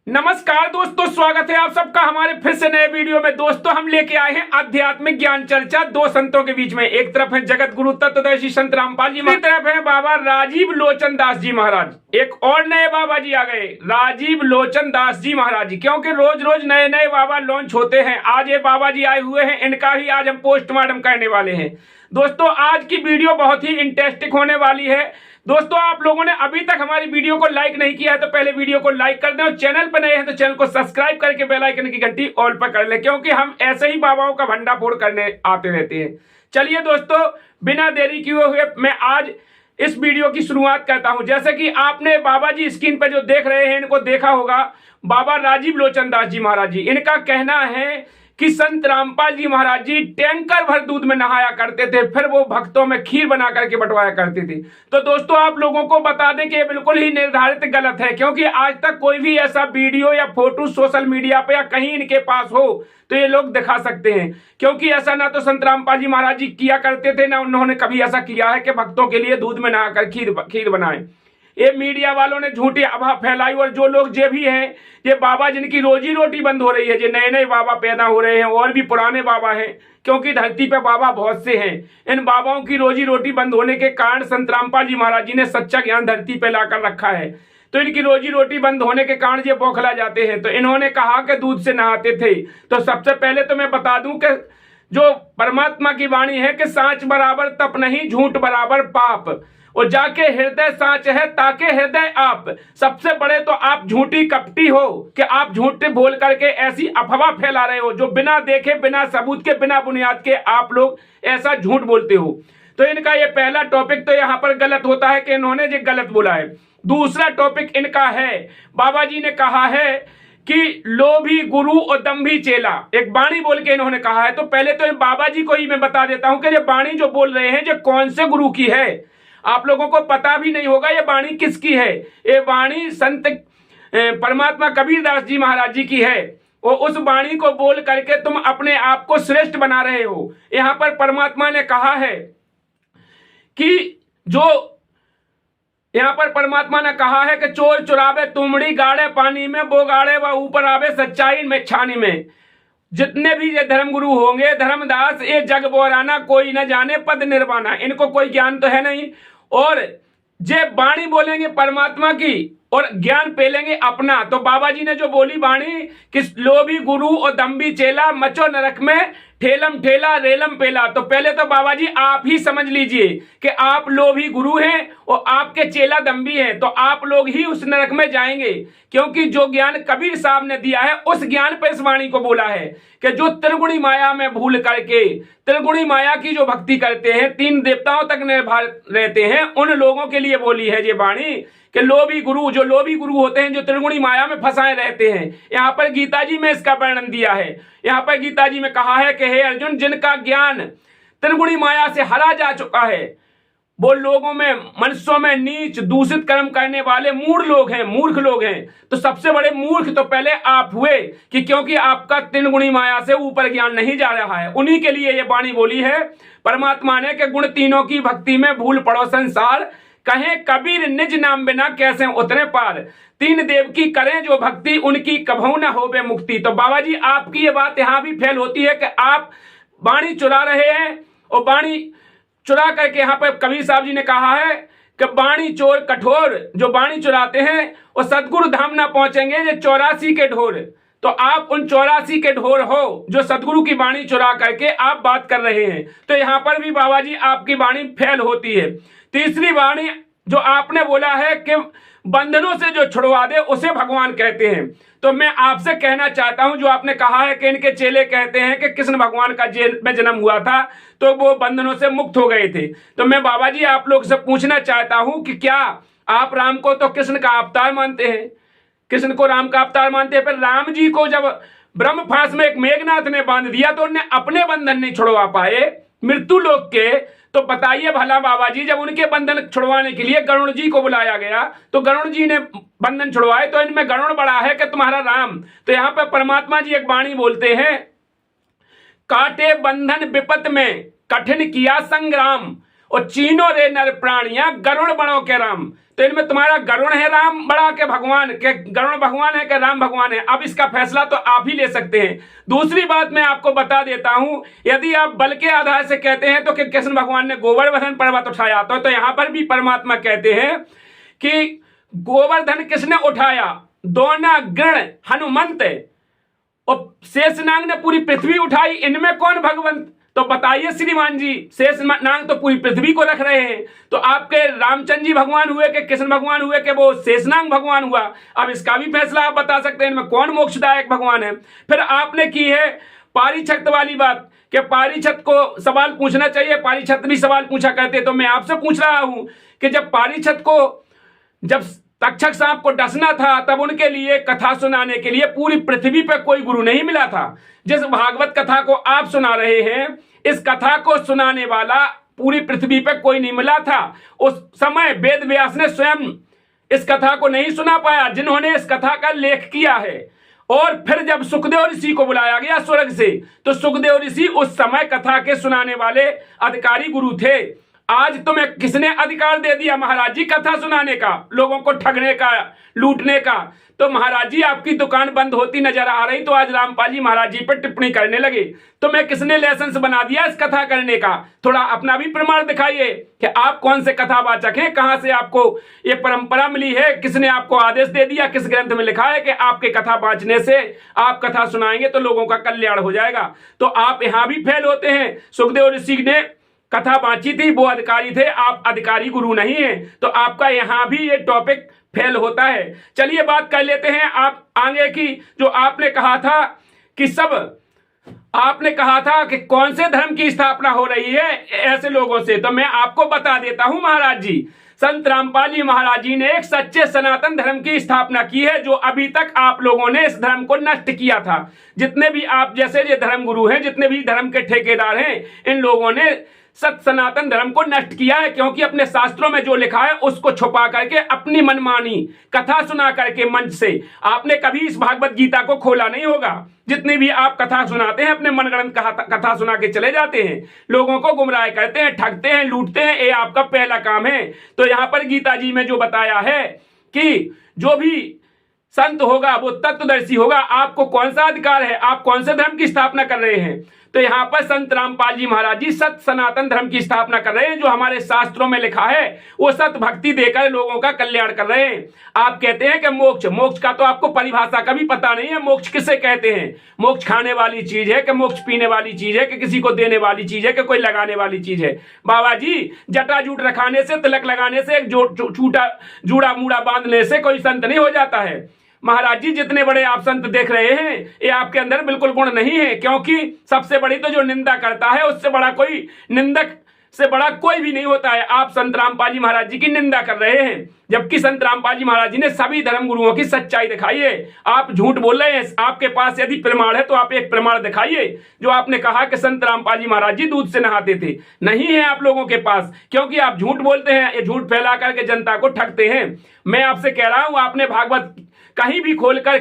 नमस्कार दोस्तों, स्वागत है आप सबका हमारे फिर से नए वीडियो में। दोस्तों, हम लेके आए हैं आध्यात्मिक ज्ञान चर्चा दो संतों के बीच में। एक तरफ है जगत गुरु तत्वदर्शी संत रामपाल जी, दूसरी तरफ है बाबा राजीव लोचन दास जी महाराज। एक और नए बाबा जी आ गए, राजीव लोचन दास जी महाराज जी, क्योंकि रोज रोज नए नए बाबा लॉन्च होते हैं। आज ये बाबा जी आए हुए हैं, इनका ही आज हम पोस्टमार्टम करने वाले हैं। दोस्तों, आज की वीडियो बहुत ही इंटरेस्टिंग होने वाली है। दोस्तों, आप लोगों ने अभी तक हमारी वीडियो को लाइक नहीं किया है तो पहले वीडियो को लाइक कर दें, और चैनल पर नए हैं तो चैनल को सब्सक्राइब करके बेल आइकन की घंटी ऑल पर कर लें, क्योंकि हम ऐसे ही बाबाओं का भंडाफोड़ करने आते रहते हैं। चलिए दोस्तों, बिना देरी किए हुए मैं आज इस वीडियो की शुरुआत करता हूं। जैसे कि आपने बाबा जी स्क्रीन पर जो देख रहे हैं, इनको देखा होगा, बाबा राजीव लोचन दास जी महाराज जी। इनका कहना है कि संत रामपाल जी महाराज जी टैंकर भर दूध में नहाया करते थे, फिर वो भक्तों में खीर बना करके बंटवाया करते थे। तो दोस्तों, आप लोगों को बता दें कि ये बिल्कुल ही निर्धारित गलत है, क्योंकि आज तक कोई भी ऐसा वीडियो या फोटो सोशल मीडिया पे या कहीं इनके पास हो तो ये लोग दिखा सकते हैं। क्योंकि ऐसा ना तो संत रामपाल जी महाराज जी किया करते थे, ना उन्होंने कभी ऐसा किया है कि भक्तों के लिए दूध में नहाकर खीर बनाए। ये मीडिया वालों ने झूठी अफवाह फैलाई, और जो लोग जे भी हैं, ये बाबा जिनकी रोजी रोटी बंद हो रही है, जो नए नए बाबा पैदा हो रहे हैं और भी पुराने बाबा हैं, क्योंकि धरती पे बाबा बहुत से हैं। इन बाबाओं की रोजी रोटी बंद होने के कारण संत रामपाल जी महाराज जी ने सच्चा ज्ञान धरती पे लाकर रखा है। तो इनकी रोजी रोटी बंद होने के कारण ये बौखला जाते हैं। तो इन्होंने कहा कि दूध से नहाते थे। तो सबसे पहले तो मैं बता दूं कि जो परमात्मा की वाणी है कि सांच बराबर तप नहीं, झूठ बराबर पाप, और जाके हृदय सांच है ताके हृदय आप। सबसे बड़े तो आप झूठी कपटी हो कि आप झूठे बोल करके ऐसी अफवाह फैला रहे हो, जो बिना देखे, बिना सबूत के, बिना बुनियाद के आप लोग ऐसा झूठ बोलते हो। तो इनका ये पहला टॉपिक तो यहाँ पर गलत होता है कि इन्होंने ये गलत बोला है। दूसरा टॉपिक इनका है, बाबा जी ने कहा है कि लोभी गुरु और दंभी चेला, एक बाणी बोल के इन्होंने कहा है। तो पहले तो बाबा जी को ही मैं बता देता हूं कि ये बाणी जो बोल रहे हैं, जो कौन से गुरु की है। आप लोगों को पता भी नहीं होगा ये बाणी किसकी है। ये बाणी संत परमात्मा कबीरदास जी महाराज जी की है, और उस बाणी को बोल करके तुम अपने आप को श्रेष्ठ बना रहे हो। यहां पर परमात्मा ने कहा है कि यहां पर परमात्मा ने कहा है कि चोर चुरावे तुमड़ी गाड़े पानी में, वो गाड़े व ऊपर आवे सच्चाई में छानी में। जितने भी ये धर्म गुरु होंगे, धर्मदास, ये जग बोराना कोई न जाने पद निर्वाणा, इनको कोई ज्ञान तो है नहीं। और जे बाणी बोलेंगे परमात्मा की और ज्ञान पेलेंगे अपना। तो बाबा जी ने जो बोली बाणी कि लोभी गुरु और दंभी चेला, मचो नरक में ठेलम ठेला रेलम पेला। तो पहले तो बाबा जी आप ही समझ लीजिए कि आप लोभी गुरु हैं और आपके चेला दंभी हैं, तो आप लोग ही उस नरक में जाएंगे। क्योंकि जो ज्ञान कबीर साहब ने दिया है, उस ज्ञान पर इस वाणी को बोला है कि जो त्रिगुणी माया में भूल करके, त्रिगुणी माया की जो भक्ति करते हैं, तीन देवताओं तक निर्भर रहते हैं, उन लोगों के लिए बोली है ये वाणी कि लोभी गुरु, जो लोभी गुरु होते हैं, जो त्रिगुणी माया में फंसाए रहते हैं। यहाँ पर गीता जी में इसका वर्णन दिया है। यहाँ पर गीता जी में कहा है कि हे अर्जुन, जिनका ज्ञान त्रिगुणी माया से हरा जा चुका है, वो लोगों में, मनुष्यों में नीच दूषित कर्म करने वाले मूढ़ लोग हैं, मूर्ख लोग हैं। तो सबसे बड़े मूर्ख तो पहले आप हुए, कि क्योंकि आपका त्रिगुणी माया से ऊपर ज्ञान नहीं जा रहा है। उन्हीं के लिए ये वाणी बोली है परमात्मा ने कि गुण तीनों की भक्ति में भूल पड़ो संसार, कहें कबीर निज नाम बिना कैसे उतरे पार। तीन देव की करें जो भक्ति, उनकी कभू न होवे मुक्ति। तो बाबा जी, आपकी ये बात यहां भी फेल होती है कि आप बाणी चुरा रहे हैं, और बाणी चुरा करके यहाँ पर कबीर साहब जी ने कहा है कि बाणी चोर कठोर, जो बाणी चुराते हैं और सदगुरु धाम ना पहुंचेंगे ये 84 के ढोर। तो आप उन 84 के ढोर हो जो सदगुरु की बाणी चुरा करके आप बात कर रहे हैं। तो यहाँ पर भी बाबा जी आपकी बाणी फेल होती है। तीसरी वाणी जो आपने बोला है कि बंधनों से जो छुड़वा दे उसे भगवान कहते हैं। तो मैं आपसे कहना चाहता हूं, जो आपने कहा है कि इनके चेले कहते हैं कि कृष्ण भगवान का जेल में जन्म हुआ था तो वो बंधनों से मुक्त हो गए थे। तो मैं बाबा जी आप लोग से पूछना चाहता हूं कि क्या आप राम को तो कृष्ण का अवतार मानते हैं, कृष्ण को राम का अवतार मानते हैं, फिर राम जी को जब ब्रह्म फांस में एक मेघनाथ ने बांध दिया तो उन्हें अपने बंधन नहीं छुड़वा पाए मृत्यु लोक के। तो बताइए भला बाबा जी, जब उनके बंधन छुड़वाने के लिए गरुड़ जी को बुलाया गया तो गरुड़ जी ने बंधन छुड़वाए, तो इनमें गरुड़ बड़ा है कि तुम्हारा राम। तो यहां पर परमात्मा जी एक वाणी बोलते हैं, काटे बंधन विपत में कठिन किया संग्राम, और चीनो रे नर प्राणियां गरुड़ बड़ों के राम। तो इनमें तुम्हारा गरुड़ है राम बड़ा के भगवान के, गरुड़ भगवान है कि राम भगवान है? अब इसका फैसला तो आप ही ले सकते हैं। दूसरी बात मैं आपको बता देता हूं, यदि आप बल के आधार से कहते हैं तो कि कृष्ण भगवान ने गोवर्धन पर्वत उठाया, तो यहां पर भी परमात्मा कहते हैं कि गोवर्धन किसने उठाया? दोना गण हनुमंत और शेषनाग ने पूरी पृथ्वी उठाई। इनमें कौन भगवंत? तो बताइए श्रीमान जी, शेषनाग तो पूरी पृथ्वी को रख रहे हैं, तो आपके रामचंद्र जी भगवान हुए कि कृष्ण भगवान हुए कि वो शेषनाग भगवान हुआ? अब इसका भी फैसला आप बता सकते हैं इनमें कौन मोक्षदायक भगवान है। फिर आपने की है पारीक्षत वाली बात कि पारीक्षत को सवाल पूछना चाहिए, पारीक्षत भी सवाल पूछा करते। तो मैं आपसे पूछ रहा हूं कि जब पारीक्षत को जब तक्षक सांप को डसना था तब उनके लिए कथा सुनाने के लिए पूरी पृथ्वी पर कोई गुरु नहीं मिला था। जिस भागवत कथा को आप सुना रहे हैं, इस कथा को सुनाने वाला पूरी पृथ्वी पर कोई नहीं मिला था। उस समय वेद व्यास ने स्वयं इस कथा को नहीं सुना पाया, जिन्होंने इस कथा का लेख किया है। और फिर जब सुखदेव ऋषि को बुलाया गया स्वर्ग से, तो सुखदेव ऋषि उस समय कथा के सुनाने वाले अधिकारी गुरु थे। आज तुम्हें किसने अधिकार दे दिया महाराज जी कथा सुनाने का, लोगों को ठगने का, लूटने का? तो महाराज जी आपकी दुकान बंद होती नजर आ रही तो आज रामपाल जी महाराज जी पर टिप्पणी करने लगे। तुम्हें किसने लाइसेंस बना दिया इस कथा करने का? थोड़ा अपना भी प्रमाण दिखाइए कि आप कौन से कथावाचक हैं, कहां से आपको ये परंपरा मिली है, किसने आपको आदेश दे दिया, किस ग्रंथ में लिखा है कि आपके कथा वाचने से आप कथा सुनाएंगे तो लोगों का कल्याण हो जाएगा? तो आप यहां भी फेल होते हैं। सुखदेव ऋषि ने कथा बांची थी, वो अधिकारी थे, आप अधिकारी गुरु नहीं हैं, तो आपका यहां भी ये टॉपिक फेल होता है। चलिए बात कर लेते हैं आप आगे की, जो आपने कहा था कि आपने कहा था कि कौन से धर्म की स्थापना हो रही है ऐसे लोगों से। तो मैं आपको बता देता हूं महाराज जी, संत रामपाल जी महाराज जी ने एक सच्चे सनातन धर्म की स्थापना की है, जो अभी तक आप लोगों ने इस धर्म को नष्ट किया था। जितने भी आप जैसे ये धर्म गुरु हैं, जितने भी धर्म के ठेकेदार हैं, इन लोगों ने सत सनातन धर्म को नष्ट किया है, क्योंकि अपने शास्त्रों में जो लिखा है उसको छुपा करके अपनी मनमानी कथा सुना करके मंच से आपने कभी इस भागवत गीता को खोला नहीं होगा। जितनी भी आप कथा सुनाते हैं अपने मनगढ़ंत कथा सुना के चले जाते हैं, लोगों को गुमराह करते हैं, ठगते हैं, लूटते हैं, ये आपका पहला काम है। तो यहां पर गीता जी में जो बताया है कि जो भी संत होगा वो तत्वदर्शी होगा। आपको कौन सा अधिकार है, आप कौन से धर्म की स्थापना कर रहे हैं? तो यहां पर संत रामपाल जी महाराज जी सत सनातन धर्म की स्थापना कर रहे हैं, जो हमारे शास्त्रों में लिखा है वो सत भक्ति देकर लोगों का कल्याण कर रहे हैं। आप कहते हैं कि मोक्ष का तो आपको परिभाषा का भी पता नहीं है। मोक्ष किसे कहते हैं? मोक्ष खाने वाली चीज है कि मोक्ष पीने वाली चीज है कि किसी को देने वाली चीज है कि कोई लगाने वाली चीज है? बाबा जी, जटा जूट रखाने से, तिलक लगाने से, एक जूड़ा मूड़ा बांधने से कोई संत नहीं हो जाता है। महाराज जी, जितने बड़े आप संत देख रहे हैं ये आपके अंदर बिल्कुल गुण नहीं है, क्योंकि सबसे बड़ी तो जो निंदा करता है उससे बड़ा कोई निंदक से बड़ा कोई भी नहीं होता है। आप संत रामपाल जी महाराज जी की निंदा कर रहे हैं, जबकि संत रामपाल जी महाराज जी ने सभी धर्म गुरुओं की सच्चाई दिखाई है। आप झूठ बोल रहे हैं। आपके पास यदि प्रमाण है तो आप एक प्रमाण दिखाइए, जो आपने कहा कि संत रामपाल जी महाराज जी दूध से नहाते थे। नहीं है आप लोगों के पास, क्योंकि आप झूठ बोलते हैं, ये झूठ फैला करके जनता को ठगते हैं। मैं आपसे कह रहा हूं, आपने भागवत कहीं भी खोलकर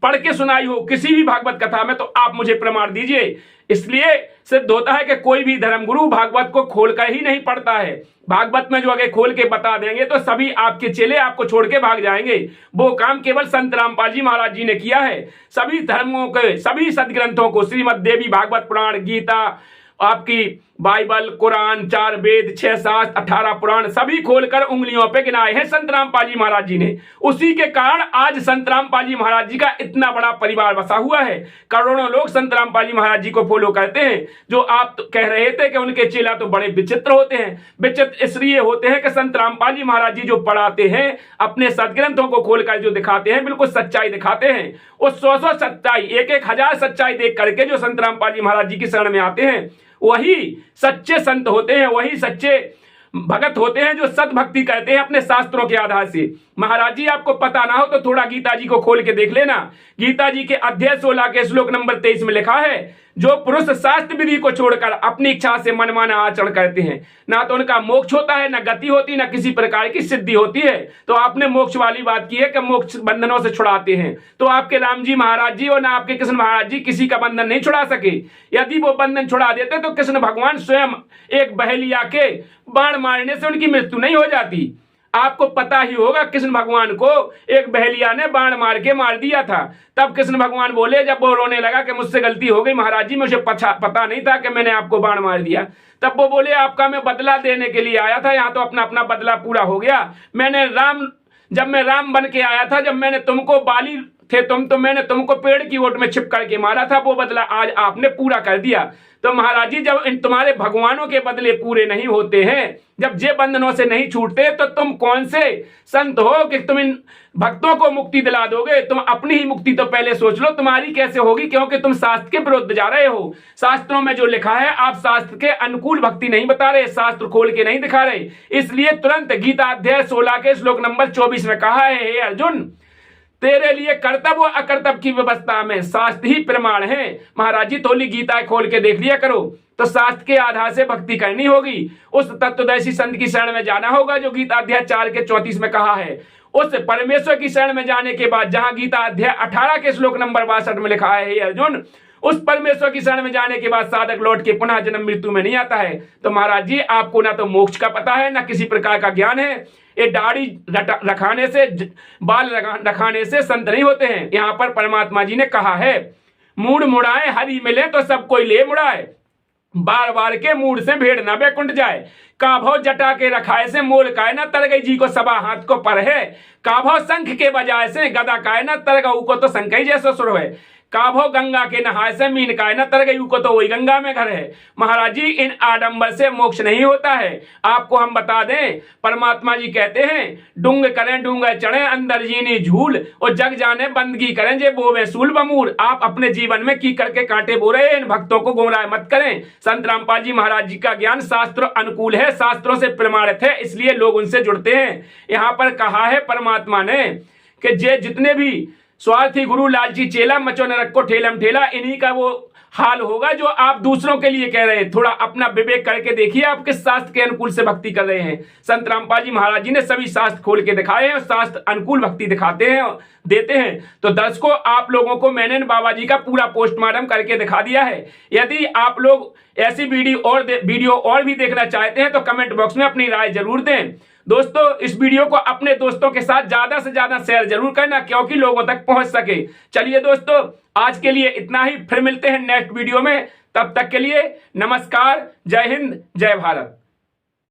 पढ़ के सुनाई हो किसी भी भागवत कथा में, तो आप मुझे प्रमाण दीजिए। इसलिए सिद्ध होता है कि कोई भी धर्मगुरु भागवत को खोलकर ही नहीं पढ़ता है। भागवत में जो अगर खोल के बता देंगे तो सभी आपके चेले आपको छोड़ के भाग जाएंगे। वो काम केवल संत रामपाल जी महाराज जी ने किया है। सभी धर्मों के सभी सदग्रंथों को, श्रीमद् देवी भागवत पुराण, गीता, आपकी बाइबल, कुरान, 4 वेद, 6 शास्त्र, 18 पुराण, सभी खोलकर उंगलियों पे गिनाए हैं संत रामपाल जी महाराज जी ने। उसी के कारण आज संत रामपाल जी महाराज जी का इतना बड़ा परिवार बसा हुआ है। करोड़ों लोग संत रामपाल जी महाराज जी को फॉलो करते हैं। जो आप तो कह रहे थे कि उनके चेला तो बड़े विचित्र होते हैं, विचित्र इसलिए होते हैं कि संत रामपाल जी महाराज जी जो पढ़ाते हैं, अपने सदग्रंथों को खोलकर जो दिखाते हैं, बिल्कुल सच्चाई दिखाते हैं। उस 100 सच्चाई, 1,000 सच्चाई देख करके जो संत रामपाल जी महाराज जी की शरण में आते हैं, वही सच्चे संत होते हैं, वही सच्चे भगत होते हैं, जो सत भक्ति कहते हैं अपने शास्त्रों के आधार से। महाराज जी, आपको पता ना हो तो थोड़ा गीता जी को खोल के देख लेना। गीता जी के अध्याय 16 के श्लोक नंबर 23 में लिखा है, जो पुरुष शास्त्र विधि को छोड़कर अपनी इच्छा से मनमाना आचरण करते हैं, ना तो उनका मोक्ष होता है, ना गति होती, ना किसी प्रकार की सिद्धि होती है। तो आपने मोक्ष वाली बात की है कि मोक्ष बंधनों से छुड़ाते हैं, तो आपके राम जी महाराज जी और ना आपके कृष्ण महाराज जी किसी का बंधन नहीं छुड़ा सके। यदि वो बंधन छुड़ा देते तो कृष्ण भगवान स्वयं एक बहेलिया के बाण मारने से उनकी मृत्यु नहीं हो जाती। आपको पता ही होगा कृष्ण भगवान को एक बहेलिया ने बाण मार के मार दिया था। तब कृष्ण भगवान बोले, जब वो रोने लगा कि मुझसे गलती हो गई महाराज जी, मुझे पता नहीं था कि मैंने आपको बाण मार दिया। तब वो बोले, आपका मैं बदला देने के लिए आया था, यहाँ तो अपना अपना बदला पूरा हो गया। जब मैं राम बन के आया था, जब मैंने तुमको बाली थे तुम, तो मैंने तुमको पेड़ की ओट में छिप करके मारा था, वो बदला आज आपने पूरा कर दिया। तो महाराज जी, जब इन तुम्हारे भगवानों के बदले पूरे नहीं होते हैं, जब जे बंधनों से नहीं छूटते, तो तुम कौन से संत हो कि तुम इन भक्तों को मुक्ति दिला दोगे? तुम अपनी ही मुक्ति तो पहले सोच लो, तुम्हारी कैसे होगी, क्योंकि तुम शास्त्र के विरुद्ध जा रहे हो। शास्त्रों में जो लिखा है, आप शास्त्र के अनुकूल भक्ति नहीं बता रहे, शास्त्र खोल के नहीं दिखा रहे। इसलिए तुरंत गीता अध्याय 16 के श्लोक नंबर 24 में कहा है, हे अर्जुन, तेरे लिए कर्तव्य और अकर्तव्य की व्यवस्था में शास्त्र ही प्रमाण है। महाराज जी, थोड़ी गीता खोल के देख लिया करो। तो शास्त्र के आधार से भक्ति करनी होगी, उस तत्वदर्शी संत की शरण में जाना होगा जो गीता अध्याय 4 के 34 में कहा है। उस परमेश्वर की शरण में जाने के बाद, जहां गीता अध्याय 18 के श्लोक नंबर 62 में लिखा है, हे अर्जुन, उस परमेश्वर की शरण में जाने के बाद साधक लौट के पुनः जन्म मृत्यु में नहीं आता है। तो महाराज जी, आपको ना तो मोक्ष का पता है, ना किसी प्रकार का ज्ञान है। ये दाढ़ी रखाने से, बाल रखाने से संत नहीं होते हैं। यहाँ पर परमात्मा जी ने कहा है, मूड मुड़ाए हरि मिले तो सब कोई ले मुड़ाए, बार बार के मूड से भेड़ ना बैकुंठ जाए, काभो जटा के रखाए से मोल काय ना तर गई जी को सबा हाथ को पर है, काभो शंख के बजाय से गदा काय ना तर गऊ को तो शंख जैसा सुर है, काभो गंगा के नहाए से मीन काय न तर गई को तो वही गंगा में घर है। महाराज जी, इन आडंबर से मोक्ष नहीं होता है। आपको हम बता दें, परमात्मा जी कहते हैं, डूंग करें डूंगे चढ़े अंदर जीनी झूल, और जग जाने बंदगी करें जे बोवे सूल बमूर। आप अपने जीवन में की करके कांटे बो रहे हैं, इन भक्तों को गुमराह मत करें। संत रामपाल जी महाराज जी का ज्ञान शास्त्र अनुकूल है, शास्त्रों से प्रमाणित है, इसलिए लोग उनसे जुड़ते हैं। यहाँ पर कहा है परमात्मा ने कि जे जितने भी स्वार्थी गुरु लालची चेला, मचो नरक को ठेलम ठेला, इन्हीं का वो हाल होगा जो आप दूसरों के लिए कह रहे हैं। थोड़ा अपना विवेक करके देखिए, आप किस शास्त्र के अनुकूल से भक्ति कर रहे हैं। संत रामपाल जी महाराज जी ने सभी शास्त्र खोल के दिखाए हैं और शास्त्र अनुकूल भक्ति दिखाते हैं और देते हैं। तो दर्शकों, आप लोगों को मैंने बाबा जी का पूरा पोस्टमार्टम करके दिखा दिया है। यदि आप लोग ऐसी वीडियो और भी देखना चाहते हैं तो कमेंट बॉक्स में अपनी राय जरूर दें। दोस्तों, इस वीडियो को अपने दोस्तों के साथ ज्यादा से ज्यादा शेयर जरूर करना, क्योंकि लोगों तक पहुंच सके। चलिए दोस्तों, आज के लिए इतना ही, फिर मिलते हैं नेक्स्ट वीडियो में। तब तक के लिए नमस्कार, जय हिंद, जय भारत।